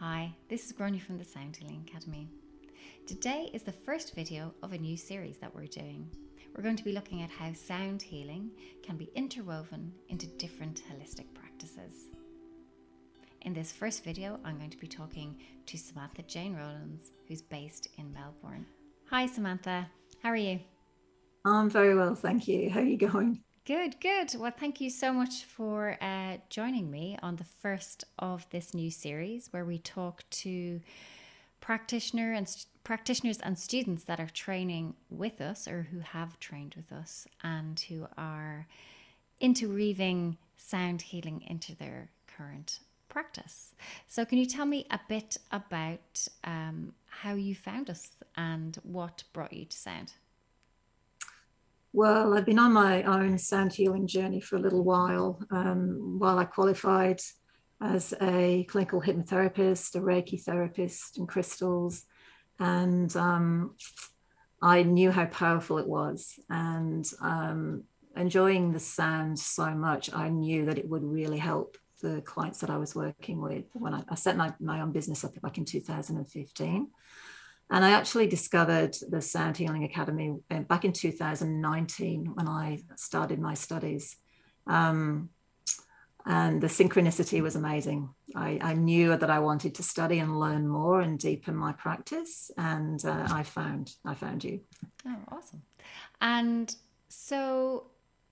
Hi, this is Gráinne from the Sound Healing Academy. Today is the first video of a new series that we're doing. We're going to be looking at how sound healing can be interwoven into different holistic practices. In this first video, I'm going to be talking to Samantha Jane Ronalds, who's based in Melbourne. Hi Samantha, how are you? I'm very well, thank you. How are you going? Good, good. Well, thank you so much for joining me on the first of this new series where we talk to practitioners and students that are training with us or who have trained with us and who are interweaving sound healing into their current practice. So, can you tell me a bit about how you found us and what brought you to sound? Well, I've been on my own sound healing journey for a little while I qualified as a clinical hypnotherapist, a Reiki therapist, and crystals. And I knew how powerful it was. And enjoying the sound so much, I knew that it would really help the clients that I was working with when I set my own business up back in 2015. And I actually discovered the Sound Healing Academy back in 2019 when I started my studies. Um, and the synchronicity was amazing. I knew that I wanted to study and learn more and deepen my practice. And I found you. Oh, awesome. And so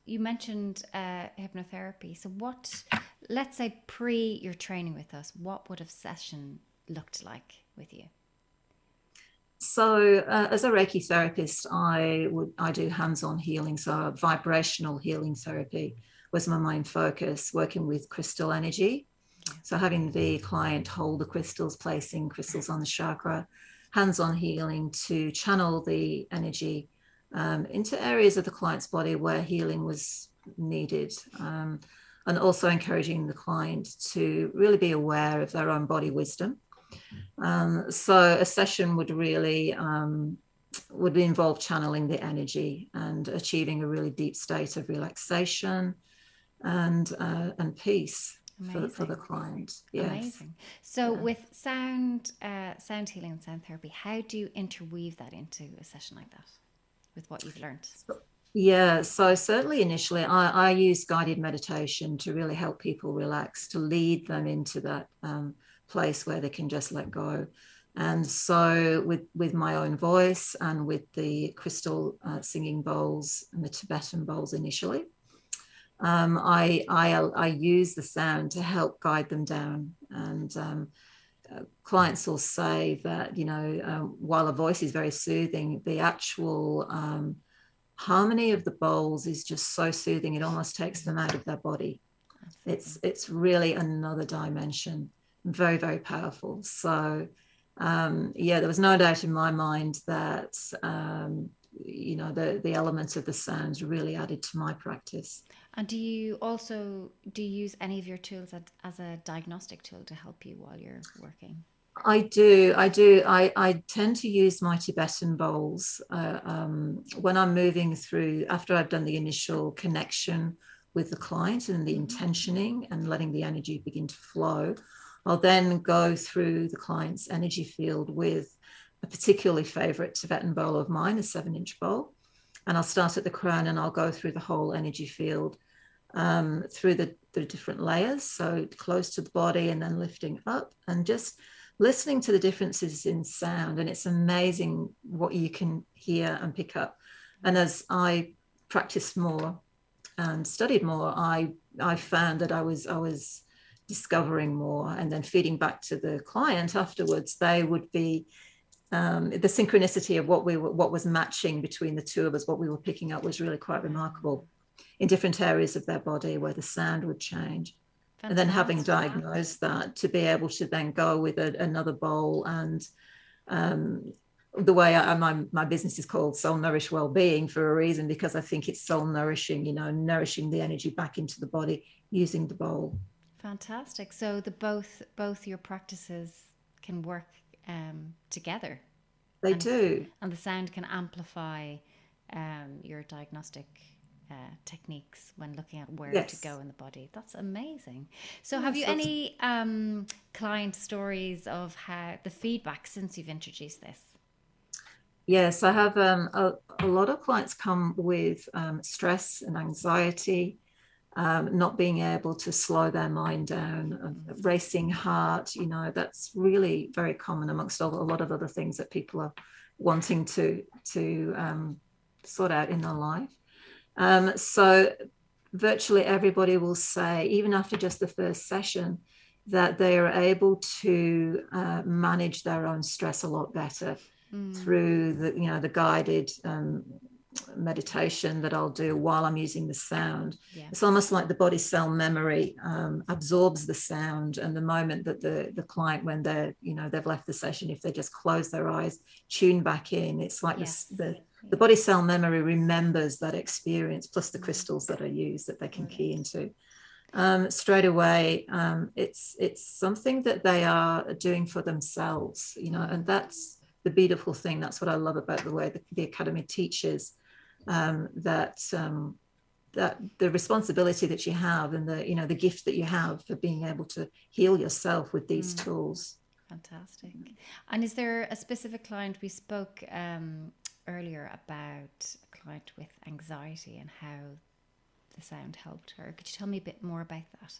you mentioned hypnotherapy. So, let's say pre your training with us, what would a session looked like with you? So, as a Reiki therapist, I do hands-on healing. So, vibrational healing therapy was my main focus, working with crystal energy. Yeah. So, having the client hold the crystals, placing crystals on the chakra, hands-on healing to channel the energy into areas of the client's body where healing was needed. And also encouraging the client to really be aware of their own body wisdom. So a session would involve channeling the energy and achieving a really deep state of relaxation and peace for the Amazing. client. Yes. Amazing. So Yeah. with sound healing and sound therapy, how do you interweave that into a session like that with what you've learned? Yeah, so certainly initially, I use guided meditation to really help people relax, to lead them into that place where they can just let go. And so, with my own voice and with the crystal singing bowls and the Tibetan bowls initially, I use the sound to help guide them down. And clients will say that while a voice is very soothing, the actual harmony of the bowls is just so soothing, it almost takes them out of their body. That's fascinating. It's really another dimension, very, very powerful. So yeah, there was no doubt in my mind that the elements of the sounds really added to my practice. And do you use any of your tools as a diagnostic tool to help you while you're working? I tend to use my Tibetan bowls when I'm moving through, after I've done the initial connection with the client and the Mm-hmm. intentioning and letting the energy begin to flow. I'll then go through the client's energy field with a particularly favorite Tibetan bowl of mine, a 7-inch bowl. And I'll start at the crown and I'll go through the whole energy field through the different layers. So close to the body and then lifting up and just listening to the differences in sound. And it's amazing what you can hear and pick up. And as I practiced more and studied more, I found that I was discovering more, and then feeding back to the client afterwards. They would be the synchronicity of what was matching between the two of us, what we were picking up, was really quite remarkable in different areas of their body where the sound would change. And then having Fantastic. diagnosed that, to be able to then go with another bowl and um, the way my business is called Soul Nourish Wellbeing for a reason, because I think it's soul nourishing, nourishing the energy back into the body using the bowl. Fantastic. So the both your practices can work together, They and do. and the sound can amplify your diagnostic techniques when looking at where to Yes. go in the body. That's amazing. So Yeah, have you so any client stories of how the feedback since you've introduced this? yes, I have a lot of clients come with stress and anxiety, not being able to slow their mind down, racing heart. That's really very common amongst a lot of other things that people are wanting to sort out in their life. So virtually everybody will say, even after just the first session, that they are able to manage their own stress a lot better through the guided meditation that I'll do while I'm using the sound. Yeah. It's almost like the body cell memory absorbs the sound, and the moment that the client, when they've left the session, if they just close their eyes, tune back in, it's like Yes. the body cell memory remembers that experience, plus the crystals that are used that they can key into. Straight away, it's something that they are doing for themselves, and that's the beautiful thing. That's what I love about the way the Academy teaches, that the responsibility that you have, and the gift that you have for being able to heal yourself with these tools. Fantastic. And is there a specific client? We spoke earlier about a client with anxiety and how the sound helped her. Could you tell me a bit more about that?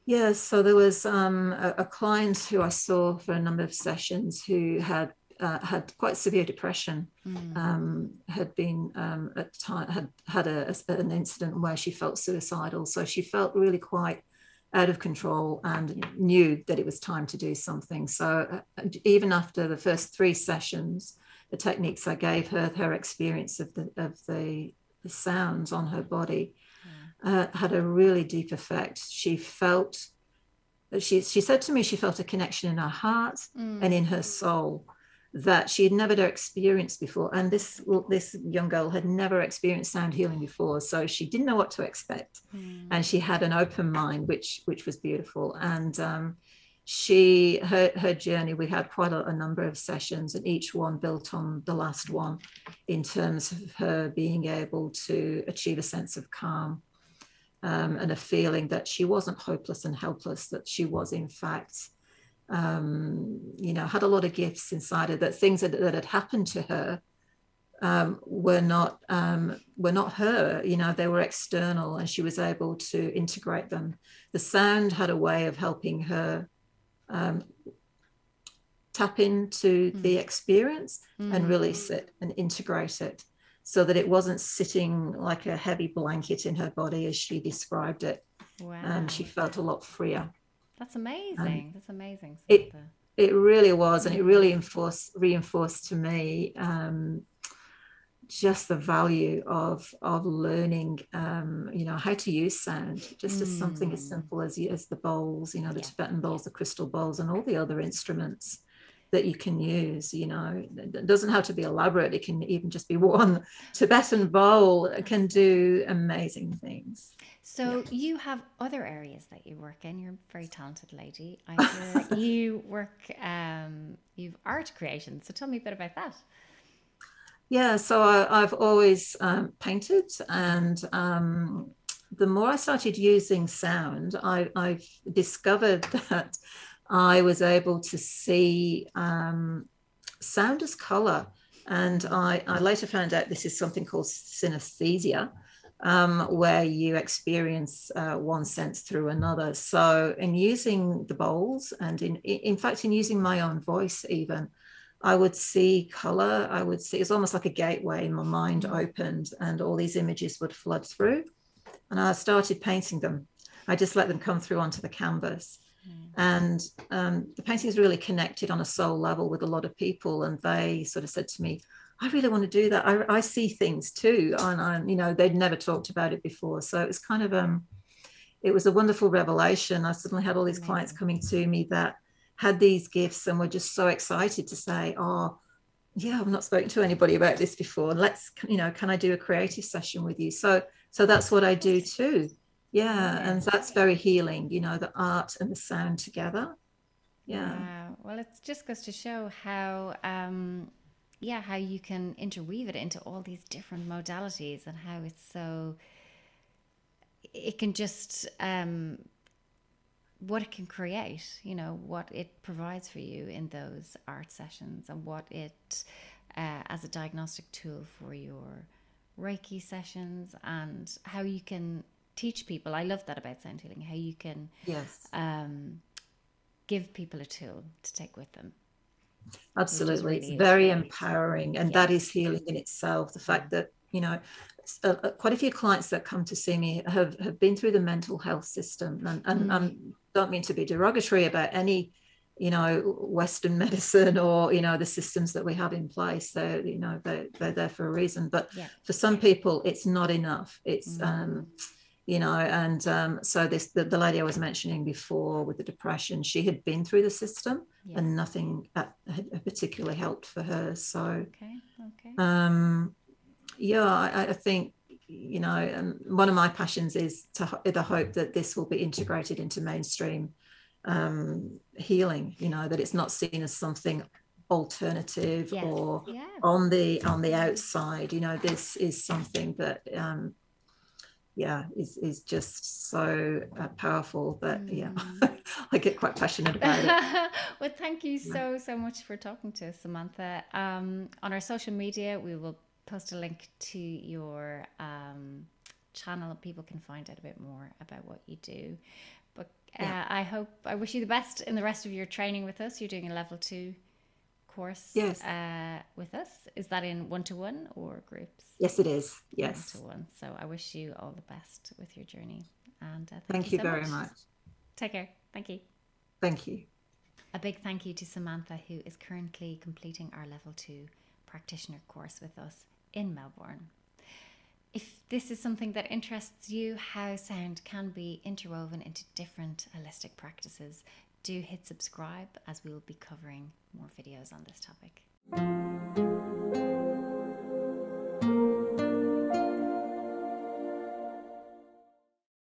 Yeah, so there was a client who I saw for a number of sessions who had quite severe depression, had been at the time had an incident where she felt suicidal. So she felt really quite out of control and knew that it was time to do something. So even after the first 3 sessions, the techniques I gave her, her experience of the sounds on her body had a really deep effect. She said to me she felt a connection in her heart and in her soul that she had never experienced before. And this young girl had never experienced sound healing before, so she didn't know what to expect. And she had an open mind, which was beautiful. And her journey, we had quite a number of sessions, and each one built on the last one in terms of her being able to achieve a sense of calm, and a feeling that she wasn't hopeless and helpless, that she was in fact had a lot of gifts inside her, that things that had happened to her were not her, they were external, and she was able to integrate them. The sound had a way of helping her tap into the experience and release it and integrate it, so that it wasn't sitting like a heavy blanket in her body, as she described it. Wow. She felt a lot freer. That's amazing. That's amazing. It really was, and it really reinforced to me just the value of learning, how to use sound, just as something as simple as the bowls, the Tibetan bowls, the crystal bowls, and all the other instruments that you can use. It doesn't have to be elaborate. It can even just be one Tibetan bowl. It can do amazing things. So you have other areas that you work in. You're a very talented lady. I hear you work, you've art creation. So tell me a bit about that. Yeah, so I've always painted, and the more I started using sound, I've discovered that I was able to see sound as color. And I later found out this is something called synesthesia, where you experience one sense through another. So in using the bowls, and in fact, in using my own voice even, I would see color. I would see, it's almost like a gateway. My mind opened and all these images would flood through. And I started painting them. I just let them come through onto the canvas. And the paintings really connected on a soul level with a lot of people. And they sort of said to me, I really want to do that. I see things too. And they'd never talked about it before. So it was kind of, it was a wonderful revelation. I suddenly had all these clients coming to me that had these gifts and were just so excited to say, oh, yeah, I've not spoken to anybody about this before. Let's, can I do a creative session with you? So that's what I do too. Yeah. And that's very healing, the art and the sound together. Yeah. Wow. Well, it just goes to show how, how you can interweave it into all these different modalities, and how it can just what it can create, what it provides for you in those art sessions, and what it as a diagnostic tool for your Reiki sessions, and how you can teach people. I love that about sound healing, how you can Yes. Give people a tool to take with them. Absolutely. Really it's very useful. empowering, and that is healing in itself. The fact that, quite a few clients that come to see me have been through the mental health system, and don't mean to be derogatory about any, Western medicine or, the systems that we have in place. So, they're there for a reason. But for some people, it's not enough. It's, so the lady I was mentioning before with the depression, she had been through the system and nothing had particularly helped for her. So, I think, one of my passions is the hope that this will be integrated into mainstream healing, that it's not seen as something alternative or on the outside. This is something that is just so powerful. But I get quite passionate about it. Well, thank you so much for talking to us, Samantha. On our social media, we will post a link to your channel. People can find out a bit more about what you do. But I wish you the best in the rest of your training with us. You're doing a level 2 course with us. Is that in 1-to-1 or groups? Yes, it is. Yes. 1-to-1. So I wish you all the best with your journey. And thank you very much. Take care. Thank you. Thank you. A big thank you to Samantha, who is currently completing our level 2 practitioner course with us in Melbourne. If this is something that interests you, how sound can be interwoven into different holistic practices, do hit subscribe, as we will be covering more videos on this topic.